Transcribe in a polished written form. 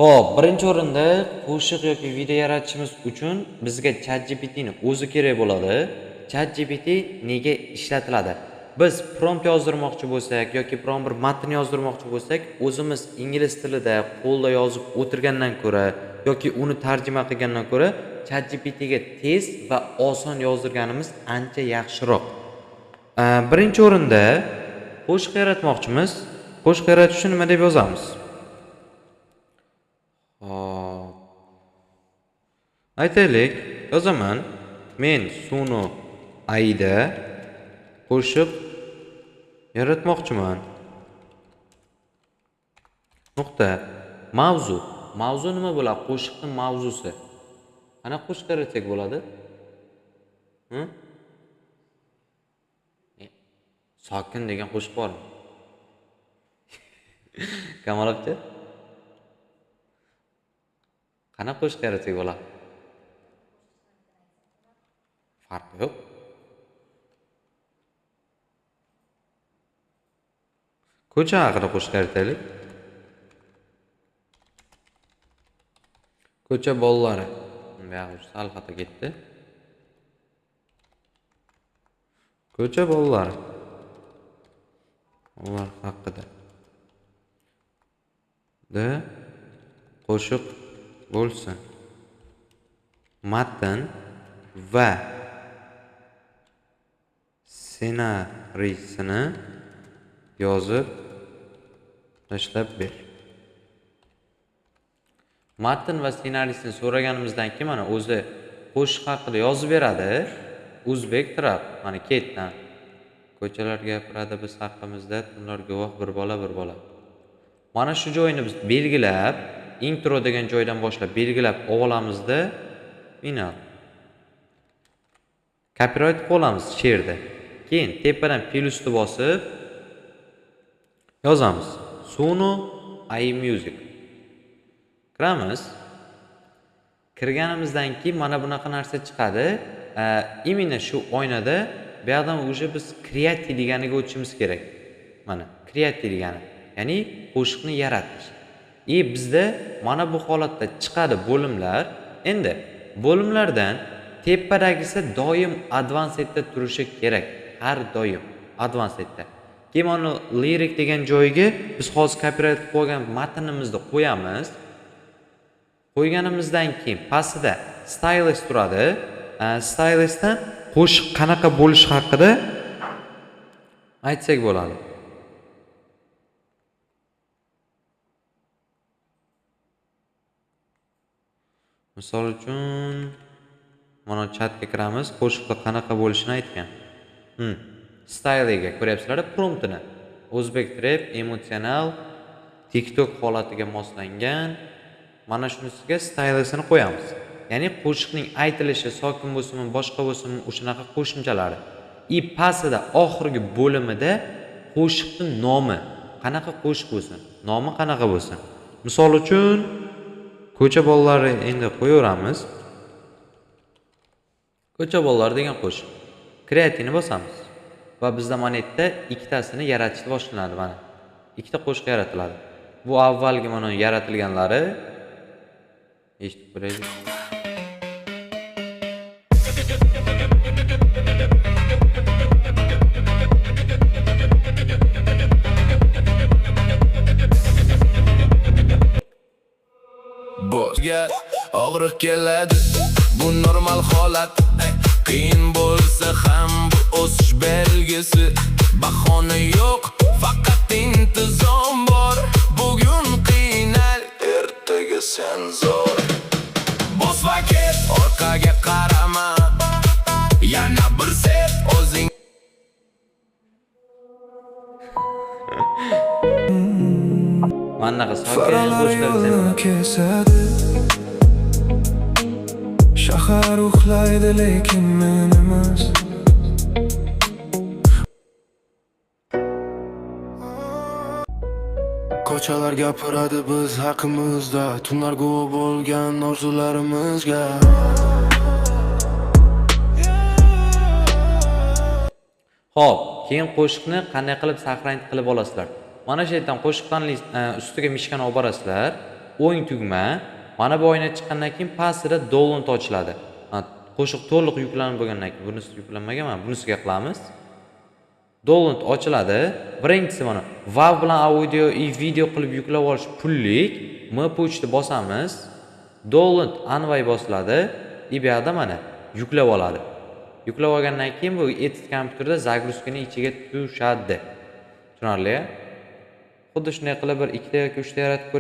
Xo'p, birinchi o'rinda qo'shiq yoki video yaratishimiz uchun bizga ChatGPT ni o'zi kerak bo'ladi. ChatGPT nega ishlatiladi? Biz prompt yozdirmoqchi bo'lsak yoki biron bir matn yozdirmoqchi bo'lsak, o'zimiz ingliz tilida qo'lda yozib o'tirgandan ko'ra yoki uni tarjima qilgandan ko'ra ChatGPT ga tez va oson yozdirganimiz ancha yaxshiroq. Birinchi o'rinda qo'shiq yaratmoqchimiz. Qo'shiq yaratish uchun nima deb yozamiz? Hop. Aytaylik, yozaman. Men Sunu ayda qo'shiq yaratmoqchiman. Nuqta. Mavzu. Mavzu nima bo'ladi? Qo'shiqning mavzusi. Qanaqa qo'shiq yaratsak bo'ladi? Sokin degan qo'shiq bormi? Kamol aka? Qanaqa qo'shiq yaratsak bo'ladi? Farqi yo'q. Ko'cha haqida qo'shiq yarataylik. Ko'cha bolalari. Buyog'i sal xato ketdi. Ko'cha bolalari. Ular haqida. Qo'shiq bo'lsin. Matn va ssenariysini yozib tashlab ber. Matn va ssenariysini so'raganimizdan keyin mana o'zi qo'shiq haqida yozib beradi. O'zbek trap, mana ketdan. Ko'chalar gapiradi biz haqimizda, tunlar guvoh bir bola. Mana shu joyni biz belgilab, intro degan joydan boshlab belgilab olamizda final. Copyright qo'lamiz she'rda. Keyin tepadan plusni bosib yozamiz. Sunu iMusic. Kiramiz. Kirganimizdan keyin mana bunaqa narsa chiqadi. Imенно shu oynada bu yerdan уже biz create deganiga o'tishimiz kerak. Mana create degani, ya'ni qo'shiqni yaratish. Bizda mana bu holatda chiqadi bo'limlar. Endi bo'limlardan tepadagisi doim advancedda turishi kerak. Har doim advancedda. Keyin mana lyric degan joyiga biz hozir copyright qo'ygan matnimizni qo'yamiz. Qo'yganimizdan keyin pastida stylist turadi. Stylistdan qo'shiq qanaqa bo'lishi haqida aytsak bo'ladi. Misol uchun mana chatga kiramiz, qo'shiqda qanaqa bo'lishini aytgan. Styliga ko'ryapsizlar promptini. O'zbek trap, emotsional, TikTok holatiga moslangan. Mana shunisiga stylisini qo'yamiz. Ya'ni qo'shiqning aytilishi sokin bo'lsin, boshqa bo'lsin, o'shanaqa qo'shimchalari. Pastida oxirgi bo'limida qo'shiqning nomi, qanaqa qo'shiq bo'lsin, nomi qanaqa bo'lsin. Misol uchun ko'cha bolalari endi qo'yaveramiz. Ko'cha bolalari degan qo'shiq. Create'ni bosamiz. Va bizda mana yerda ikkitasini yaratishni boshlanadi mana. Ikkita qo'shiq yaratiladi. Bu avvalgi mana yaratilganlari eshitib ko'raylik. Bosga og'riq keladi, bu normal holat. Qiyin bo'lsa ham bu o'sish belgisi. Bahona yo'q, faqat intizom bor. Bugun qiynal, ertaga sen zo'r. Bos va ket, orqaga qarama. Yana bir set o'zing. Manaqa sokin qo'shiqlar Shahar uxlaydi lekin men emas. Ko'chalar gapiradi biz haqimizda, tunlar guvoh bo'lgan orzularimizga. Xo'p, keyin qo'shiqni qanday qilib saqlanib qilib olasizlar? Mana shu yerdan qo'shiqdan ustiga mishkani olib borasizlar. o'ng tugma. Mana bu oyna chiqqandan keyin pastida download ochiladi. Qo'shiq to'liq yuklanib bo'lgandan keyin bunisi yuklanmagan, mana bunisiga qilamiz. Download ochiladi. Birinchisi mana WAV bilan audio va video qilib yuklab olish pullik. M-pochta bosamiz. Download anvay bosiladi. Bu yerda mana yuklab oladi. Yuklab olgandan keyin bu edit kompyuterda загрузкаning ichiga tushadi. Tushunarli? Xuddi shunday qilib bir 2 ta yoki 3 ta yaratib ko'ring.